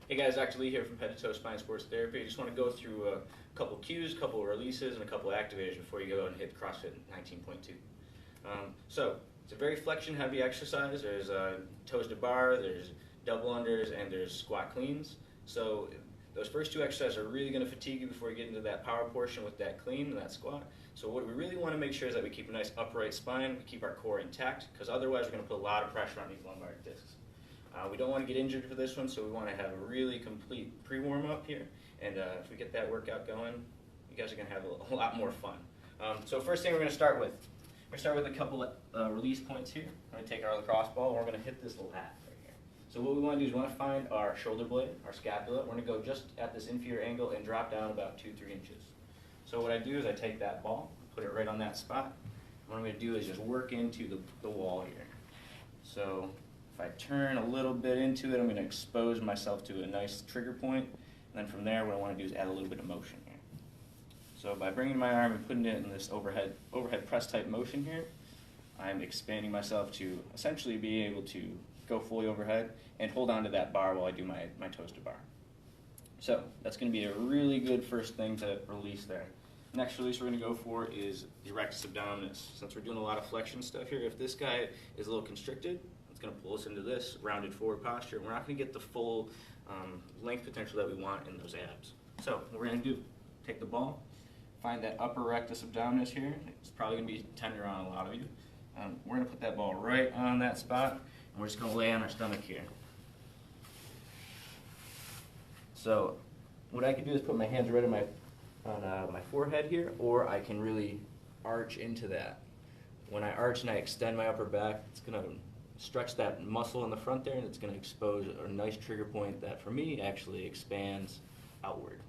Hey guys, Dr. Lee here from Head to Toe Spine Sports Therapy. I just want to go through a couple cues, a couple releases, and a couple activators before you go and hit CrossFit 19.2. So, it's a very flexion heavy exercise. There's toes to bar, there's double unders, and there's squat cleans. So, those first two exercises are really going to fatigue you before you get into that power portion with that clean and that squat. So what we really want to make sure is that we keep a nice upright spine, we keep our core intact, because otherwise we're going to put a lot of pressure on these lumbar discs. We don't want to get injured for this one, so we want to have a really complete pre-warm-up here. And if we get that workout going, you guys are going to have a lot more fun. So first thing we're going to start with, a couple of release points here. We're going to take our lacrosse ball, and we're going to hit this lat right here. So what we want to do is we want to find our shoulder blade, our scapula. We're going to go just at this inferior angle and drop down about 2-3 inches. So what I do is I take that ball, put it right on that spot. What I'm going to do is just work into the wall here. So if I turn a little bit into it, I'm going to expose myself to a nice trigger point. And then from there, what I want to do is add a little bit of motion here. So by bringing my arm and putting it in this overhead press type motion here, I'm expanding myself to essentially be able to go fully overhead and hold on to that bar while I do my toes to bar. So that's going to be a really good first thing to release there. Next release we're going to go for is the rectus abdominis. Since we're doing a lot of flexion stuff here, if this guy is a little constricted, it's going to pull us into this rounded forward posture. We're not going to get the full length potential that we want in those abs. So what we're going to do, take the ball, find that upper rectus abdominis here. It's probably going to be tender on a lot of you. We're going to put that ball right on that spot, and we're just going to lay on our stomach here. So what I can do is put my hands right on my forehead here, or I can really arch into that. When I arch and I extend my upper back, it's going to stretch that muscle in the front there, and it's going to expose a nice trigger point that for me actually expands outward.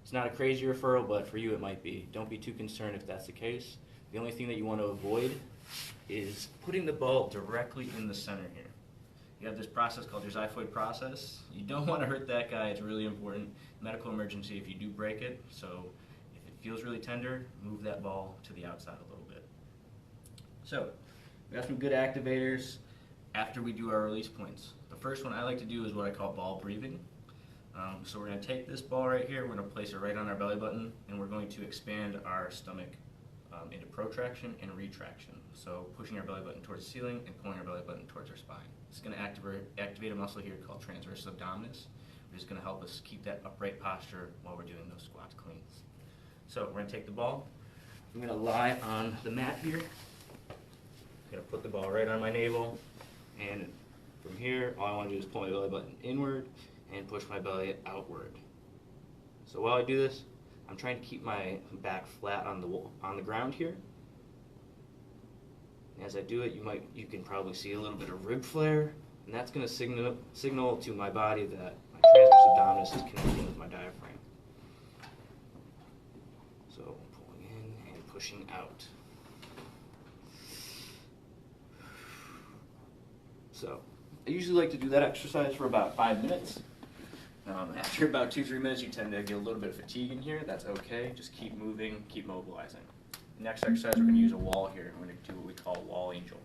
It's not a crazy referral, but for you it might be. Don't be too concerned if that's the case. The only thing that you want to avoid is putting the ball directly in the center here. You have this process called your xiphoid process. You don't want to hurt that guy. It's really important. Medical emergency if you do break it. So if it feels really tender, move that ball to the outside a little bit. So we got some good activators after we do our release points. The first one I like to do is what I call ball breathing. So we're going to take this ball right here, we're going to place it right on our belly button, and we're going to expand our stomach into protraction and retraction. So pushing our belly button towards the ceiling and pulling our belly button towards our spine. It's going to activate a muscle here called transversus abdominis, which is going to help us keep that upright posture while we're doing those squats cleans. So we're going to take the ball, I'm going to lie on the mat here. I'm going to put the ball right on my navel, and from here, all I want to do is pull my belly button inward and push my belly outward. So while I do this, I'm trying to keep my back flat on the ground here. And as I do it, you can probably see a little bit of rib flare, and that's going to signal to my body that my transversus abdominis is connecting with my diaphragm. So pulling in and pushing out. So I usually like to do that exercise for about 5 minutes. After about 2-3 minutes, you tend to get a little bit of fatigue in here. That's okay. Just keep moving, keep mobilizing. Next exercise, we're going to use a wall here. We're going to do what we call wall angel.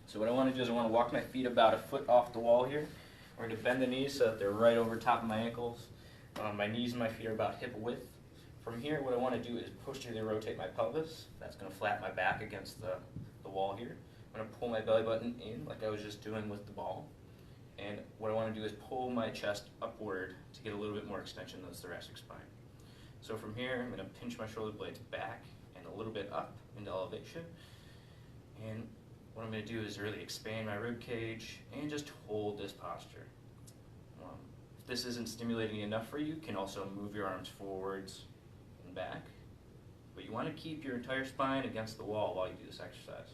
So what I want to do is I want to walk my feet about a foot off the wall here. We're going to bend the knees so that they're right over top of my ankles. My knees and my feet are about hip width. From here, what I want to do is posteriorly rotate my pelvis. That's going to flatten my back against the wall here. I'm going to pull my belly button in like I was just doing with the ball. And what I want to do is pull my chest upward to get a little bit more extension of the thoracic spine. So from here, I'm going to pinch my shoulder blades back and a little bit up into elevation. And what I'm going to do is really expand my rib cage and just hold this posture. If this isn't stimulating enough for you, you can also move your arms forwards and back. But you want to keep your entire spine against the wall while you do this exercise.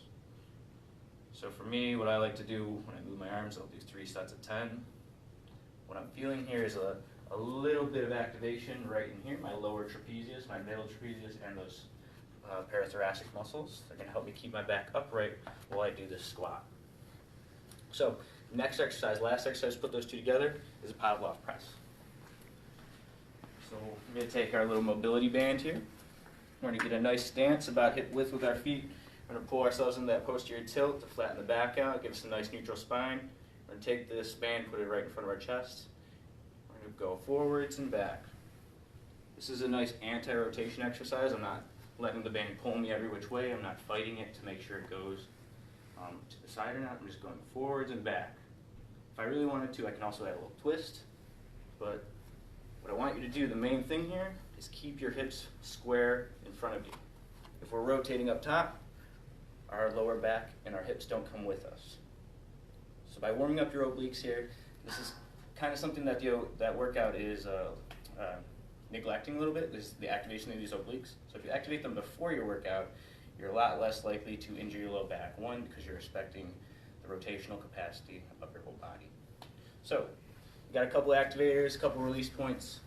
So for me, what I like to do when I move my arms, I'll do 3 sets of 10. What I'm feeling here is a little bit of activation right in here, my lower trapezius, my middle trapezius, and those parathoracic muscles. They're going to help me keep my back upright while I do this squat. So next exercise, last exercise, put those two together, is a Pavlov press. So we're going to take our little mobility band here. We're going to get a nice stance about hip width with our feet. We're going to pull ourselves into that posterior tilt to flatten the back out, give us a nice neutral spine. We're going to take this band, put it right in front of our chest, We're going to go forwards and back. This is a nice anti-rotation exercise. I'm not letting the band pull me every which way. I'm not fighting it to make sure it goes to the side or not. I'm just going forwards and back. If I really wanted to, I can also add a little twist. But what I want you to do, the main thing here, is keep your hips square in front of you. If we're rotating up top, our lower back and our hips don't come with us. So by warming up your obliques here, this is kind of something that that workout is neglecting a little bit, is the activation of these obliques. So if you activate them before your workout, you're a lot less likely to injure your low back. One, because you're respecting the rotational capacity of your whole body. So you got a couple activators, a couple release points,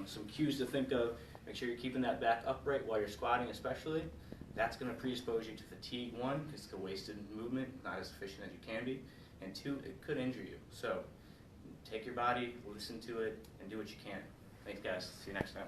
some cues to think of. Make sure you're keeping that back upright while you're squatting especially. That's going to predispose you to fatigue, one, because it's a wasted movement, not as efficient as you can be, and two, it could injure you. So take your body, listen to it, and do what you can. Thanks guys, see you next time.